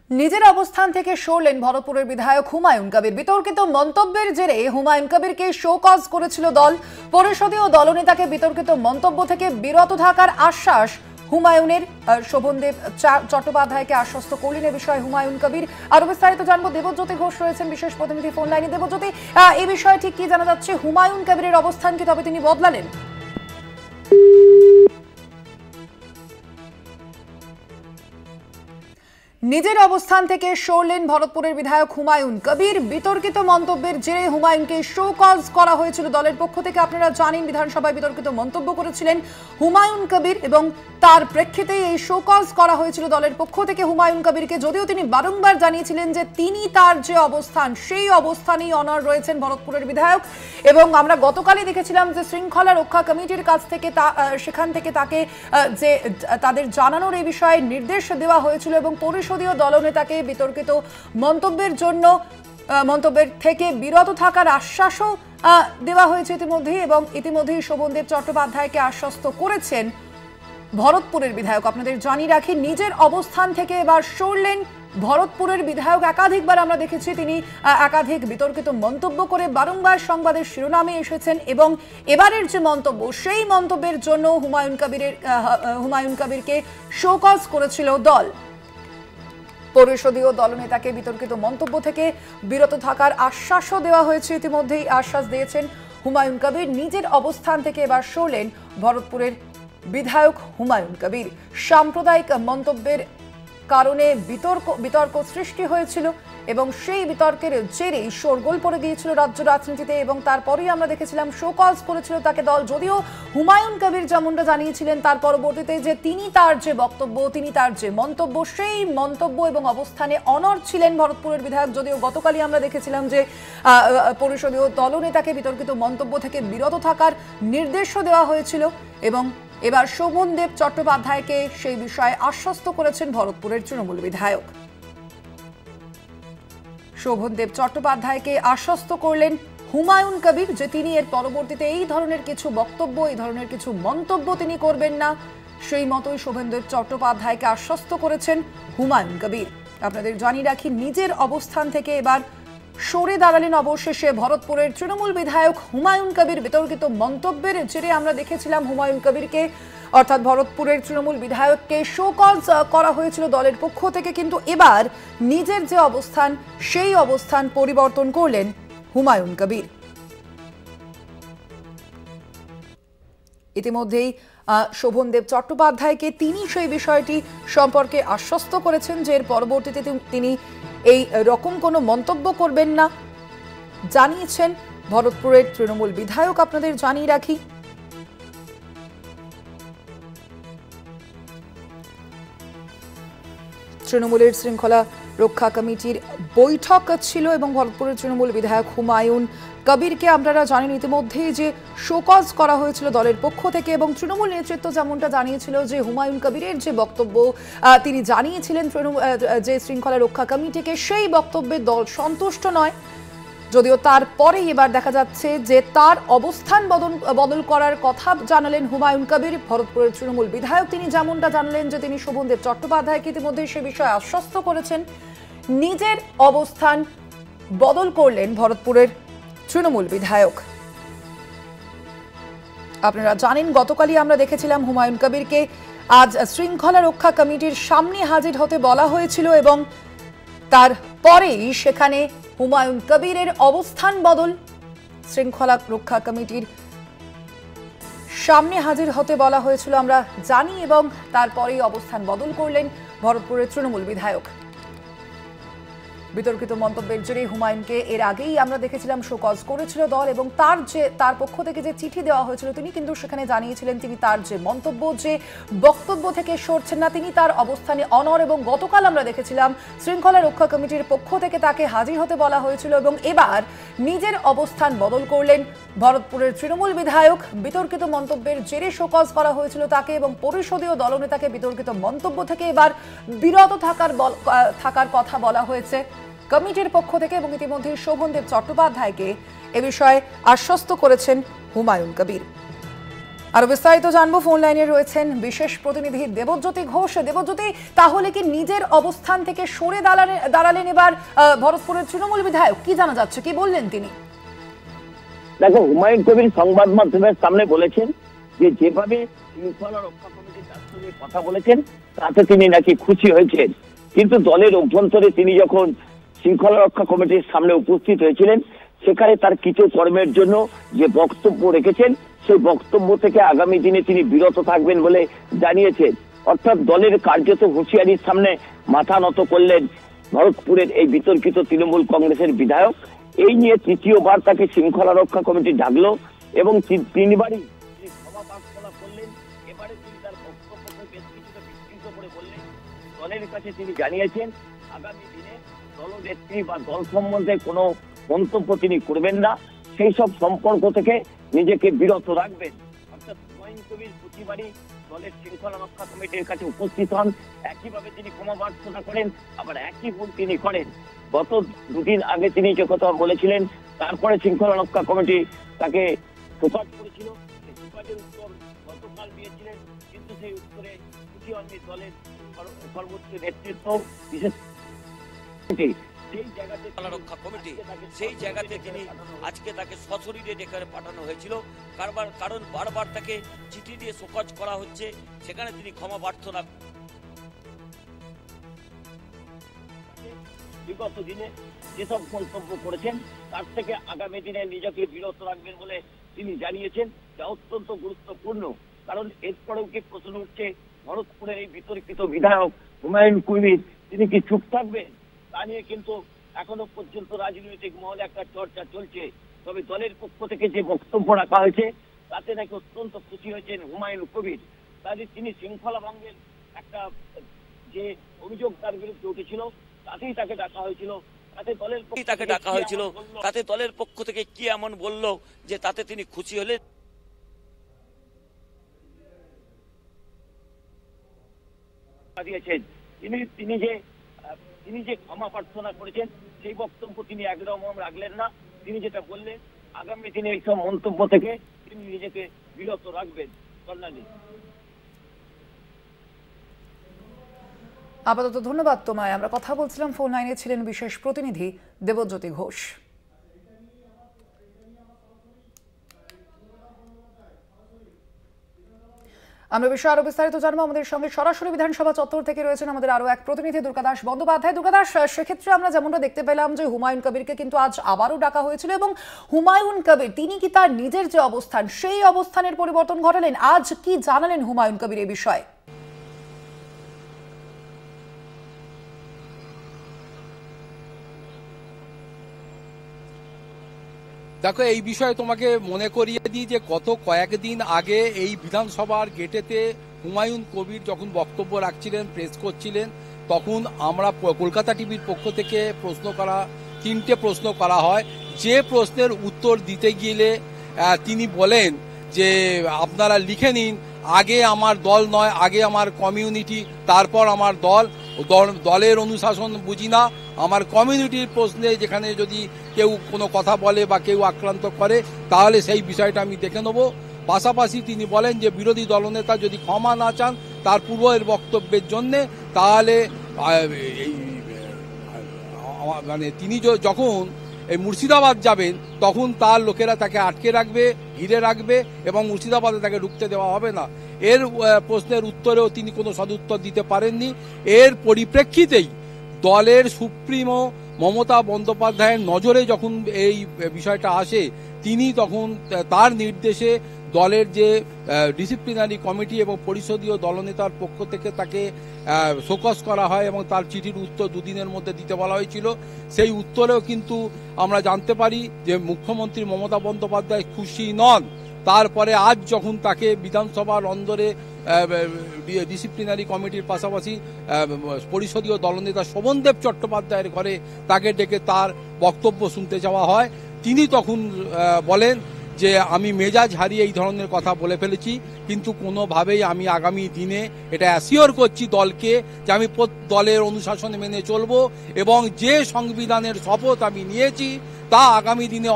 নিজের অবস্থান থেকে সরলেন ভরতপুরের বিধায়ক হুমায়ুন কবির। বিতর্কিত মন্তব্যের জেরে হুমায়ুন কবিরকে শোকজ করেছিল দল। পরিষদীয় দলনেতাকে বিতর্কিত মন্তব্য থেকে বিরত থাকার আশ্বাস হুমায়ুনের। শোভনদেব চট্টোপাধ্যায়কে আশ্বস্ত করলেন এ বিষয়ে হুমায়ুন কবির। আরো বিস্তারিত জানবো, দেবজ্যোতি ঘোষ রয়েছেন বিশেষ প্রতিনিধি ফোন লাইনে। দেবজ্যোতি, এই বিষয়ে ঠিক কি জানা যাচ্ছে? হুমায়ুন কবিরের অবস্থান কি তবে তিনি বদলালেন? নিজের অবস্থান থেকে সরলেন ভরতপুরের বিধায়ক হুমায়ুন কবির। বিতর্কিত মন্তব্যের জেরে হুমায়ুনকে শোকজ করা হয়েছিল দলের পক্ষ থেকে। আপনারা জানেন বিধানসভায় বিতর্কিত মন্তব্য করেছিলেন হুমায়ুন কবির এবং তার প্রেক্ষিতে এই শোকজ করা হয়েছিল দলের পক্ষ থেকে হুমায়ুন কবিরকে। যদিও তিনি বারংবার জানিয়েছিলেন যে তিনি তার যে অবস্থান সেই অবস্থানেই অনড় রয়েছেন ভরতপুরের বিধায়ক। এবং আমরা গতকালই দেখেছিলাম যে শৃঙ্খলা রক্ষা কমিটির কাছ থেকে সেখান থেকে তাকে যে তাদের জানানোর এই বিষয়ে নির্দেশ দেওয়া হয়েছিল এবং পরিষদীয় দলনেতাকে বিতর্কিত মন্তব্যের থেকে বিরত থাকার আশ্বাসও দেওয়া হয়েছে ইতিমধ্যেই। এবং ইতিমধ্যেই শোভনদেব চট্টোপাধ্যায়কে আশ্বস্ত করেছেন ভরতপুরের বিধায়ক। আপনাদের জানিয়ে রাখি, নিজের অবস্থান থেকে এবার সরলেন ভরতপুরের বিধায়ক। একাধিকবার আমরা দেখেছি তিনি একাধিক বিতর্কিত মন্তব্য করে বারংবার সংবাদের শিরোনামে এসেছেন এবং এবারের যে মন্তব্য সেই মন্তব্যের জন্য হুমায়ুন কবিরকে শোকজ করেছিল দল। পরিষদীয় দলনেতাকে বিতর্কিত মন্তব্য থেকে বিরত থাকার আশ্বাসও দেওয়া হয়েছে ইতিমধ্যেই। আশ্বাস দিয়েছেন হুমায়ুন কবির। নিজের অবস্থান থেকে এবার সরলেন ভরতপুরের বিধায়ক হুমায়ুন কবির। সাম্প্রদায়িক মন্তব্যের কারণে বিতর্ক সৃষ্টি হয়েছিল এবং সেই বিতর্কের জেরেই শোরগোল পড়ে গিয়েছিল রাজ্য রাজনীতিতে এবং তারপরেই আমরা দেখেছিলাম শোকজ করেছিল তাকে দল। যদিও হুমায়ুন কবির যেমনটা জানিয়েছিলেন তার পরবর্তীতে যে তিনি তার যে বক্তব্য, তিনি তার যে মন্তব্য, সেই মন্তব্য এবং অবস্থানে অনড় ছিলেন ভরতপুরের বিধায়ক। যদিও গতকালই আমরা দেখেছিলাম যে পরিষদীয় দলনেতাকে বিতর্কিত মন্তব্য থেকে বিরত থাকার নির্দেশও দেওয়া হয়েছিল এবং এবার শোভনদেব চট্টোপাধ্যায়কে সেই বিষয়ে আশ্বস্ত করেছেন ভরতপুরের তৃণমূল বিধায়ক। শোভনদেব চট্টোপাধ্যায়কে আশ্বস্ত করলেন হুমায়ুন কবির যে তিনি এর পরবর্তীতে এই ধরনের কিছু বক্তব্য, এই ধরনের কিছু মন্তব্য তিনি করবেন না। সেই মতোই শোভনদেব চট্টোপাধ্যায়কে আশ্বস্ত করেছেন হুমায়ুন কবির। আপনাদের জানিয়ে রাখি, নিজের অবস্থান থেকে এবার সরে দাঁড়ালেন অবশেষে ভরতপুরের তৃণমূল বিধায়ক হুমায়ুন কবির। বিতর্কিত মন্তব্যের জেরে আমরা দেখেছিলাম হুমায়ুন কবিরকে অর্থাৎ ভরতপুরের তৃণমূল বিধায়ককে শোকজ করা হয়েছিল দলের পক্ষ থেকে, কিন্তু এবার নিজের যে অবস্থান সেই অবস্থান পরিবর্তন করলেন হুমায়ুন কবির। ইতিমধ্যেই শোভনদেব চট্টোপাধ্যায়কে তিনি সেই বিষয়টি সম্পর্কে আশ্বস্ত করেছেন যে এর পরবর্তীতে তিনি এই রকম কোনো মন্তব্য করবেন না, জানিয়েছেন ভরতপুরের তৃণমূল বিধায়ক। আপনাদের জানিয়ে রাখি, তৃণমূলের শৃঙ্খলা রক্ষা কমিটির বৈঠক ছিল এবং ভরতপুরের তৃণমূল বিধায়ক হুমায়ুন কবিরকে আপনারা জানেন ইতিমধ্যেই যে শোকজ করা হয়েছিল দলের পক্ষ থেকে এবং তৃণমূল নেতৃত্ব যেমনটা জানিয়েছিল যে হুমায়ুন কবিরের যে বক্তব্য তিনি জানিয়েছিলেন যে শৃঙ্খলা রক্ষা কমিটিকে, সেই বক্তব্যে দল সন্তুষ্ট নয়। যদিও তারপরেই এবার দেখা যাচ্ছে যে তার অবস্থান বদল করার কথা জানালেন হুমায়ুন কবির। ভরতপুরের তৃণমূল বিধায়ক তিনি যেমনটা জানালেন যে তিনি শোভনদেব চট্টোপাধ্যায়কে ইতিমধ্যে সে বিষয়ে আশ্বস্ত করেছেন। নিজের অবস্থান বদল করলেন ভরতপুরের তৃণমূল বিধায়ক। আপনারা জানেন গতকালই আমরা দেখেছিলাম হুমায়ুন কবিরকে আজ শৃঙ্খলা রক্ষা কমিটির সামনে হাজির হতে বলা হয়েছিল এবং তারপরেই সেখানে হুমায়ুন কবিরের অবস্থান বদল। শৃঙ্খলা রক্ষা কমিটির সামনে হাজির হতে বলা হয়েছিল আমরা জানি এবং তারপরেই অবস্থান বদল করলেন ভরতপুরের তৃণমূল বিধায়ক। বিতর্কিত মন্তব্যের জেরে হুমায়ুনকে এর আগেই আমরা দেখেছিলাম শোকজ করেছিল দল এবং তার পক্ষ থেকে যে চিঠি দেওয়া হয়েছিল তিনি কিন্তু সেখানে জানিয়েছিলেন তিনি তার যে মন্তব্য, যে বক্তব্য থেকে সরছেন না, তিনি তার অবস্থানে অনড়। এবং গতকাল আমরা দেখেছিলাম শৃঙ্খলা রক্ষা কমিটির পক্ষ থেকে তাকে হাজির হতে বলা হয়েছিল এবং এবার নিজের অবস্থান বদল করলেন ভরতপুরের তৃণমূল বিধায়ক। বিতর্কিত মন্তব্যের জেরে শোকজ করা হয়েছিল তাকে এবং পরিষদীয় দলনেতাকে বিতর্কিত মন্তব্য থেকে এবার বিরত থাকার কথা বলা হয়েছে কমিটির পক্ষ থেকে এবং ইতিমধ্যে শোভনদেব চট্টোপাধ্যায়কে এ বিষয়ে আশ্বস্ত করেছেন হুমায়ুন কবির। আরো বিস্তারিত জানবো, ফোন লাইনে রয়েছেন বিশেষ প্রতিনিধি দেবজ্যোতি ঘোষ। দেবজ্যোতি, তাহলে কি নিজের অবস্থান থেকে সরে দাঁড়ালেন এবার ভরতপুরের তৃণমূল বিধায়ক? কি জানা যাচ্ছে, কি বললেন তিনি? দেখো, হুমায়ুন কবির সংবাদ মাধ্যমের সামনে বলেছেন যে যেভাবে শৃঙ্খলা রক্ষা কমিটির সঙ্গে কথা বলেছেন তাতে তিনি নাকি খুশি হয়েছেন, কিন্তু দলের অভ্যন্তরে তিনি যখন শৃঙ্খলা রক্ষা কমিটির সামনে উপস্থিত হয়েছিলেন সেখানে তার কিছু কর্মের জন্য যে বক্তব্য রেখেছেন সেই বক্তব্য থেকে আগামী দিনে তিনি বিরত থাকবেন বলে জানিয়েছেন। অর্থাৎ দলের কার্যত হুঁশিয়ারির সামনে মাথা নত করলেন ভরতপুরের এই বিতর্কিত তৃণমূল কংগ্রেসের বিধায়ক। এই নিয়ে তৃতীয়বার তাকে শৃঙ্খলা রক্ষা কমিটি ডাকলো এবং তিনবারই তিনি ক্ষমা প্রার্থনা করলেন। এবারে তিনি তার বক্তব্যকে বেশ কিছুটা বিস্তৃত করে বললেন। দলের কাছে তিনি জানিয়েছেন আগামী দিনে দলনেত্রী বা দল সম্বন্ধে কোনো মন্তব্য তিনি করবেন না, সেই সব সম্পর্ক থেকে নিজেকে বিরত রাখবেন। অর্থাৎ হুমায়ুন কবির প্রতিবারই দলের শৃঙ্খলা রক্ষা কমিটির কাছে উপস্থিত হন, একইভাবে তিনি ক্ষমা প্রার্থনা করেন, আবার একই ভুল তিনি করেন। গত দুদিন আগে তিনি যে কথা বলেছিলেন তারপরে শৃঙ্খলা রক্ষা কমিটি তাকে সুপারিশ করেছিল, সেই সুপারিশের উত্তর গতকাল দিয়েছিলেন, কিন্তু সেই উত্তরে খুশি হননি দলের সর্বোচ্চ নেতৃত্ব, বিশেষ সেই জায়গাতে তিনি আজকে তাকে সশরীরে ডেকে পাঠানো হয়েছিল। কারণ বারবার তাকে চিঠি দিয়ে শোকজ করা হচ্ছে, সেখানে তিনি ক্ষমা প্রার্থনা। বিগত দিনে যেসব মন্তব্য করেছেন তার থেকে আগামী দিনে নিজেকে বিরত রাখবেন বলে তিনি জানিয়েছেন, যা অত্যন্ত গুরুত্বপূর্ণ। কারণ এরপরেও কি প্রশ্ন উঠছে, ভরতপুরের এই বিতর্কিত বিধায়ক হুমায়ুন কবির তিনি কি চুপ থাকবেন তা নিয়ে কিন্তু এখনো পর্যন্ত রাজনৈতিক মহলে একটা চর্চা চলছে। তবে দলের পক্ষ থেকে যে বক্তব্য রাখা হয়েছে তাতে নাকি অত্যন্ত খুশি হয়েছেন হুমায়ুন কবির। তাদের তিনি শৃঙ্খলা ভঙ্গের একটা যে অভিযোগ তার বিরুদ্ধে উঠেছিল তাতেই তাকে ডাকা হয়েছিল, তাতে দলের পক্ষ থেকে কি এমন বলল যে তাতে তিনি খুশি হলেন। দিয়েছেন তিনি যে ক্ষমা প্রার্থনা করেছেন সেই বক্তব্য তিনি একদম রাখলেন না। তিনি যেটা বললেন আগামী দিনে এইসব মন্তব্য থেকে তিনি নিজেকে বিরত রাখবেন। কল্যাণী, আপাতত ধন্যবাদ তোমায়। আমরা কথা বলছিলাম, ফোন লাইনে ছিলেন বিশেষ প্রতিনিধি দেবজ্যোতি ঘোষ। আমরা বিষয়ে আরো বিস্তারিত জানবো। আমাদের সঙ্গে সরাসরি বিধানসভা চত্বর থেকে রয়েছেন আমাদের আরো এক প্রতিনিধি দুর্গাদাস বন্দ্যোপাধ্যায়। দুর্গাদাস, সেক্ষেত্রে আমরা যেমনটা দেখতে পেলাম যে হুমায়ুন কবিরকে কিন্তু আজ আবারও ডাকা হয়েছিল এবং হুমায়ুন কবির তিনি কি তার নিজের যে অবস্থান সেই অবস্থানের পরিবর্তন ঘটালেন? আজ কি জানালেন হুমায়ুন কবির এই বিষয়ে? দেখো, এই বিষয়ে তোমাকে মনে করিয়ে দিই যে গত কয়েকদিন আগে এই বিধানসভার গেটেতে হুমায়ুন কবির যখন বক্তব্য রাখছিলেন, প্রেস করছিলেন, তখন আমরা কলকাতা টিভির পক্ষ থেকে তিনটে প্রশ্ন করা হয়। যে প্রশ্নের উত্তর দিতে গেলে তিনি বলেন যে আপনারা লিখে নিন, আগে আমার দল নয়, আগে আমার কমিউনিটি, তারপর আমার দলের অনুশাসন বুঝি না, আমার কমিউনিটির প্রশ্নে যেখানে যদি কেউ কোনো কথা বলে বা কেউ আক্রান্ত করে তাহলে সেই বিষয়টা আমি দেখে নেব। পাশাপাশি তিনি বলেন যে বিরোধী দলনেতা যদি ক্ষমা না চান তার পূর্বের বক্তব্যের জন্যে, তাহলে মানে তিনি যখন এই মুর্শিদাবাদ যাবেন তখন তার লোকেরা তাকে আটকে রাখবে, ঘিরে রাখবে এবং মুর্শিদাবাদে তাকে ঢুকতে দেওয়া হবে না। এর প্রশ্নের উত্তরেও তিনি কোনো সদুত্তর দিতে পারেননি। এর পরিপ্রেক্ষিতেই দলের সুপ্রিমো মমতা বন্দ্যোপাধ্যায়ের নজরে যখন এই বিষয়টা আসে, তিনি তখন তার নির্দেশে দলের যে ডিসিপ্লিনারি কমিটি এবং পরিষদীয় দলনেতার পক্ষ থেকে তাকে শোকজ করা হয় এবং তার চিঠির উত্তর দুদিনের মধ্যে দিতে বলা হয়েছিল। সেই উত্তরেও কিন্তু আমরা জানতে পারি যে মুখ্যমন্ত্রী মমতা বন্দ্যোপাধ্যায় খুশি নন। তারপরে আজ যখন তাকে বিধানসভার অন্দরে ডিসিপ্লিনারি কমিটির পাশাপাশি পরিষদীয় দলনেতা শোভনদেব চট্টোপাধ্যায়ের ঘরে তাকে ডেকে তার বক্তব্য শুনতে যাওয়া হয়, তিনি তখন বলেন যে আমি মেজাজ হারিয়ে এই ধরনের কথা বলে ফেলেছি, কিন্তু কোনোভাবেই আমি আগামী দিনে এটা অ্যাসিওর করছি দলকে যে আমি দলের অনুশাসন মেনে চলব এবং যে সংবিধানের শপথ আমি নিয়েছি তা আগামী দিনে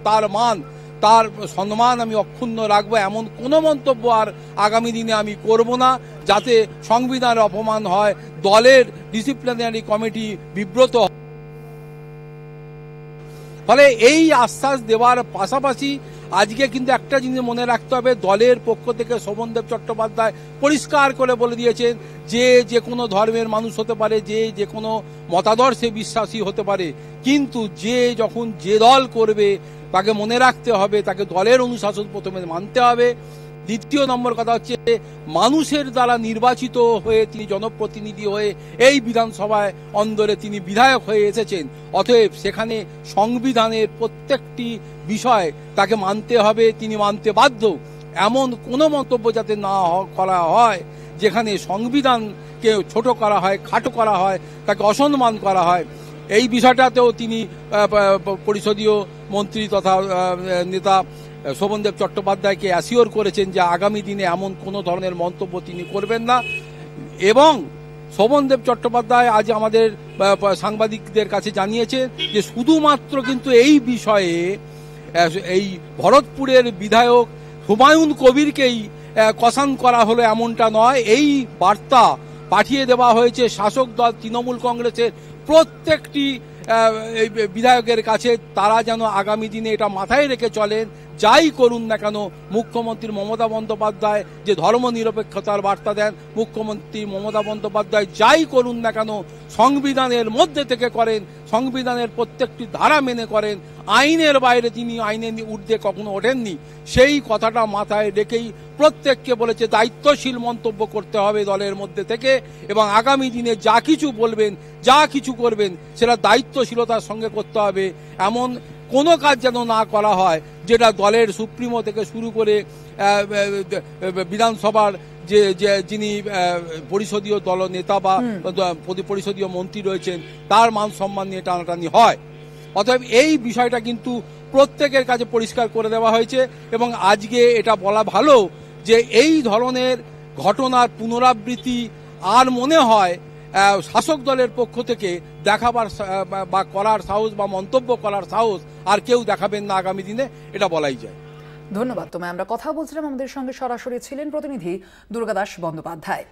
তার মান তার সম্মান আমি অক্ষুণ্ণ রাখবো, এমন কোনো মন্তব্য আর আগামী দিনে আমি করব না, যাতে সংবিধানের অপমান হয়, দলের ডিসিপ্লিনারি কমিটি বিব্রত হয়। ফলে এই আশ্বাস দেওয়ার পাশাপাশি আজকে কিন্তু একটা জিনিস মনে রাখতে হবে, দলের পক্ষ থেকে শোভনদেব চট্টোপাধ্যায় পরিষ্কার করে বলে দিয়েছেন যে কোনো ধর্মের মানুষ হতে পারে, যে কোনো মতাদর্শে বিশ্বাসী হতে পারে, কিন্তু যখন যে দল করবে তাকে মনে রাখতে হবে, তাকে দলের অনুশাসন প্রথমে মানতে হবে। দ্বিতীয় নম্বর কথা হচ্ছে, মানুষের দ্বারা নির্বাচিত হয়ে তিনি জনপ্রতিনিধি হয়ে এই বিধানসভায় অন্দরে তিনি বিধায়ক হয়ে এসেছেন, অতএব সেখানে সংবিধানের প্রত্যেকটি বিষয় তাকে মানতে হবে, তিনি মানতে বাধ্য। এমন কোনো মন্তব্য যাতে না করা হয় যেখানে সংবিধানকে ছোট করা হয়, খাটো করা হয়, তাকে অসম্মান করা হয়। এই বিষয়টাতেও তিনি পরিষদীয় মন্ত্রী তথা নেতা শোভনদেব চট্টোপাধ্যায়কে অ্যাসিওর করেছেন যে আগামী দিনে এমন কোনো ধরনের মন্তব্য তিনি করবেন না। এবং শোভনদেব চট্টোপাধ্যায় আজ আমাদের সাংবাদিকদের কাছে জানিয়েছেন যে শুধুমাত্র কিন্তু এই বিষয়ে এই ভরতপুরের বিধায়ক হুমায়ুন কবিরকেই কসান করা হলো এমনটা নয়, এই বার্তা পাঠিয়ে দেওয়া হয়েছে শাসক দল তৃণমূল কংগ্রেসের প্রত্যেকটি বিধায়কের কাছে। তারা যেন আগামী দিনে এটা মাথায় রেখে চলেন, যাই করুন না কেন। মুখ্যমন্ত্রী মমতা বন্দ্যোপাধ্যায় যে ধর্মনিরপেক্ষতার বার্তা দেন, মুখ্যমন্ত্রী মমতা বন্দ্যোপাধ্যায় যাই করুন না কেন সংবিধানের মধ্যে থেকে করেন, সংবিধানের প্রত্যেকটি ধারা মেনে করেন, আইনের বাইরে তিনি আইনের ঊর্ধ্বে কখনো ওঠেননি। সেই কথাটা মাথায় রেখেই প্রত্যেককে বলেছে দায়িত্বশীল মন্তব্য করতে হবে দলের মধ্যে থেকে, এবং আগামী দিনে যা কিছু বলবেন, যা কিছু করবেন সেটা দায়িত্বশীলতার সঙ্গে করতে হবে। এমন কোনো কাজ যেন না করা হয় যেটা দলের সুপ্রিমো থেকে শুরু করে বিধানসভার যিনি পরিষদীয় দল নেতা বা পরিষদীয় মন্ত্রী রয়েছেন তার মান সম্মান নিয়ে টানাটানি হয়। অতএব এই বিষয়টা কিন্তু প্রত্যেকের কাছে পরিষ্কার করে দেওয়া হয়েছে, এবং আজকে এটা বলা ভালো যে এই ধরনের ঘটনার পুনরাবৃত্তি আর মনে হয় শাসক দলের পক্ষ থেকে দেখাবার বা করার সাহস বা মন্তব্য করার সাহস আর কেউ দেখাবেন না আগামী দিনে, এটা বলাই যায়। ধন্যবাদ তোমায়। আমরা কথা বলছিলাম, আমাদের সঙ্গে সরাসরি ছিলেন প্রতিনিধি দুর্গাদাস বন্দ্যোপাধ্যায়।